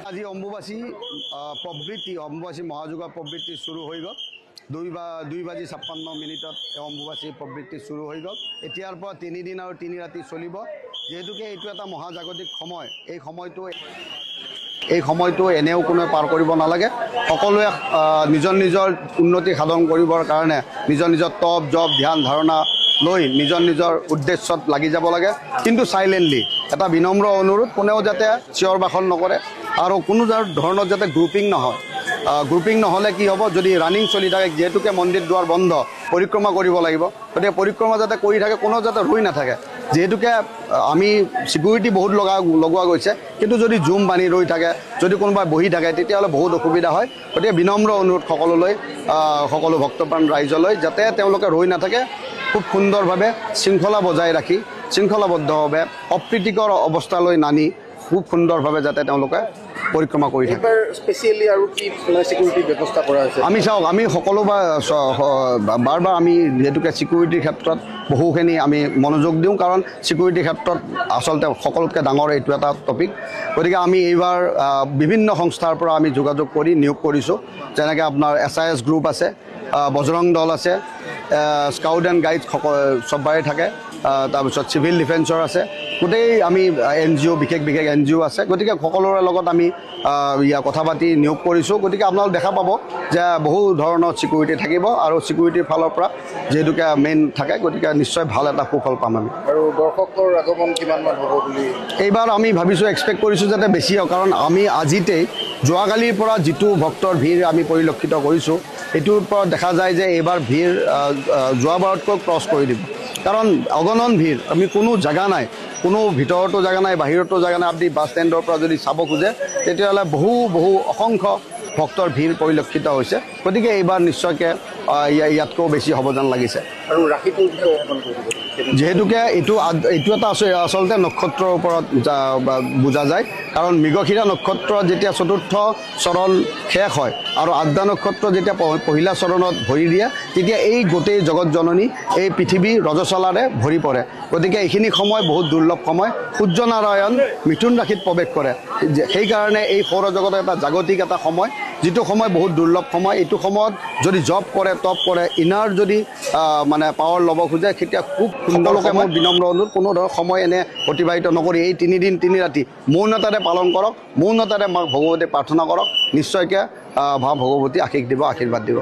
আজি অম্বুবাচী প্ৰবৃত্তি অম্বুবাচী মহাযোগা প্ৰবৃত্তি শুৰু হৈ গ'ল 2:56 অম্বুবাচী প্ৰবৃত্তি শুৰু হৈ গ'ল এতিয়াৰ পৰা 3 দিন আৰু 3 ৰাতি চলিব যেহেতুকে এইটো এটা মহাজাগতিক সময় এই সময়টো এনেও কোনো পাৰ কৰিব নালাগে সকলোৱে নিজৰ নিজৰ উন্নতি সাধন কৰিবৰ কাৰণে নিজৰ তপ জপ ধ্যান ধাৰণা লৈ নিজৰ উদ্দেশ্যত লাগি যাব লাগে কিন্তু সাইলেন্টলি এটা বিনম্ৰ অনুৰোধ কোনেও যাতে চিঞৰ বাখন নকৰে আৰু কোনো ধৰণৰ যাতে গ্ৰুপিং নহলে কি হ'ব যদি ৰানিং চলি থাকে যেহেতুকে মন্দিৰ দুৱাৰ বন্ধ পৰিক্ৰমা কৰিব লাগিব গতিকে পৰিক্ৰমা যাতে কৰি থাকে কোনো যাতে ৰৈ নাথাকে যেহেতুকে আমি সিকিউৰিটি বহুত লগোৱা গৈছে কিন্তু যদি জুম বানি ৰৈ থাকে যদি কোনোবা বহি থাকে তেতিয়াহ'লে বহুত অসুবিধা হয় গতিকে বিনম্ৰ অনুৰোধ সকলোলৈ সকলো ভক্তপ্ৰাণ ৰাইজলৈ যাতে তেওঁলোকে ৰৈ নাথাকে খুব সুন্দৰভাৱে শৃংখলা বজাই ৰাখি শৃংখলাবদ্ধভাৱে অপ্ৰীতিকৰ অৱস্থালৈ নানি খুব সুন্দৰভাৱে যাতে তেওঁলোকে পৰিক্ৰমা কৰি থাকে স্পেচিয়েলি আৰু কি সিকিউৰিটি ব্যৱস্থা কৰা হৈছে আমি চাওক আমি সকলো বাৰ আমি যেহেতুকে সিকিউৰিটিৰ ক্ষেত্ৰত বহুখিনি আমি মনোযোগ দিওঁ কাৰণ সিকিউৰিটিৰ ক্ষেত্ৰত আচলতে সকলোতকৈ ডাঙৰ এইটো এটা টপিক গতিকে আমি এইবাৰ বিভিন্ন সংস্থাৰ পৰা আমি যোগাযোগ কৰি নিয়োগ কৰিছোঁ যেনেকৈ আপোনাৰ SIS গ্ৰুপ আছে বজৰং দল আছে স্কাউট এণ্ড গাইড চববাৰে থাকে তাৰপিছত চিভিল ডিফেন্সৰ আছে গোটেই আমি NGO বিশেষ NGO আছে গতিকে সকলোৰে লগত আমি কথা পাতি নিয়োগ কৰিছোঁ গতিকে আপোনালোক দেখা পাব যে বহু ধৰণৰ সিকিউৰিটি থাকিব আৰু সিকিউৰিটিৰ ফালৰ পৰা যেহেতুকে মেইন থাকে গতিকে নিশ্চয় ভাল এটা সুফল পাম আমি আৰু দৰ্শকৰ আগমন কিমানমান হ'ব বুলি এইবাৰ আমি ভাবিছোঁ এক্সপেক্ট কৰিছোঁ যাতে বেছি হয় কাৰণ আমি আজিতেই যোৱাকালিৰ পৰা যিটো ভক্তৰ ভিৰ আমি পৰিলক্ষিত কৰিছোঁ এইটোৰ পৰা দেখা যায় যে এইবাৰ ভিৰ যোৱাবাৰতকৈ ক্ৰছ কৰি দিব কাৰণ অগণন ভিৰ আমি কোনো জাগা নাই কোনো ভিতৰতো জাগা নাই বাহিৰতো জাগা নাই আপুনি বাছ ষ্টেণ্ডৰ পৰা যদি চাব খোজে তেতিয়াহ'লে বহু অসংখ্য ভক্তৰ ভিৰ পৰিলক্ষিত হৈছে গতিকে এইবাৰ নিশ্চয়কৈ ইয়াতকৈও বেছি হ'ব যেন লাগিছে আৰু ৰাখিটো যেহেতুকে এইটো এটা আচলতে নক্ষত্ৰৰ ওপৰত বুজা যায় কাৰণ মৃগশিৰা নক্ষত্ৰ যেতিয়া চতুৰ্থ চৰণ শেষ হয় আৰু আদ্যা নক্ষত্ৰ যেতিয়া পহিলা চৰণত ভৰি দিয়ে তেতিয়া এই গোটেই জগত জননী এই পৃথিৱী ৰজস্বলাৰে ভৰি পৰে গতিকে এইখিনি সময় বহুত দুৰ্লভ সময় সূৰ্যনাৰায়ণ মিথুন ৰাশিত প্ৰৱেশ কৰে সেইকাৰণে এই সৌৰজগতৰ এটা জাগতিক এটা সময় যিটো সময় বহুত দুৰ্লভ সময় এইটো সময়ত যদি জপ কৰে তপ কৰে ইনাৰ যদি মানে পাৱাৰ ল'ব খোজে তেতিয়া খুব সুন্দৰকৈ মই বিনম্ৰ অনুৰোধ কোনো ধৰণৰ সময় এনে অতিবাহিত নকৰি এই 3 দিন 3 ৰাতি মৌনতাৰে পালন কৰক মৌনতাৰে মাক ভগৱতী প্ৰাৰ্থনা কৰক নিশ্চয়কৈ ভগৱতী আশীষ দিব আশীৰ্বাদ দিব